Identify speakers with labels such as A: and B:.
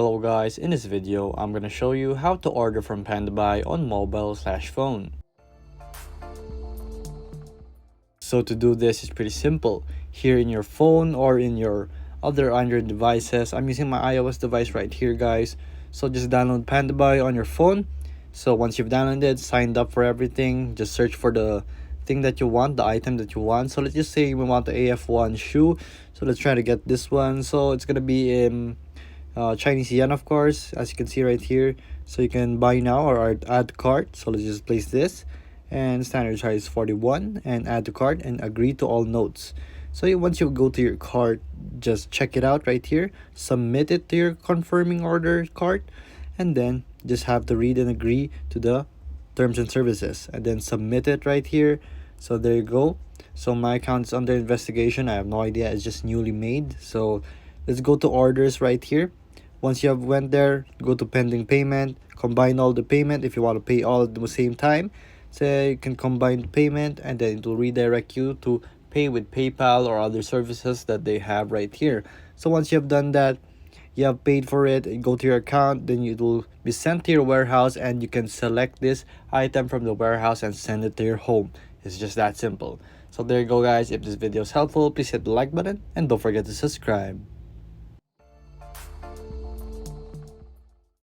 A: Hello guys, in this video I'm gonna show you how to order from Pandabuy on mobile/phone. So to do this is pretty simple. Here in your phone or in your other Android devices, I'm using my iOS device right here guys. So just download Pandabuy on your phone. So once you've downloaded, signed up for everything, just search for the thing that you want, the item that you want. So let's just say we want the AF1 shoe. So let's try to get this one. So it's gonna be in Chinese yen, of course, as you can see right here. So you can buy now or add to cart. So let's just place this, and standard size 41, and add to cart and agree to all notes. So once you go to your cart, just check it out right here, submit it to your confirming order cart, and then just have to read and agree to the terms and services, and then submit it right here. So there you go. So my account is under investigation. I have no idea, it's just newly made. So let's go to orders right here. Once you have went there, go to pending payment, combine all the payment if you want to pay all at the same time. So you can combine the payment, and then it will redirect you to pay with PayPal or other services that they have right here. So once you have done that, you have paid for it, go to your account, then it will be sent to your warehouse, and you can select this item from the warehouse and send it to your home. It's just that simple. So there you go guys. If this video is helpful, please hit the like button and don't forget to subscribe.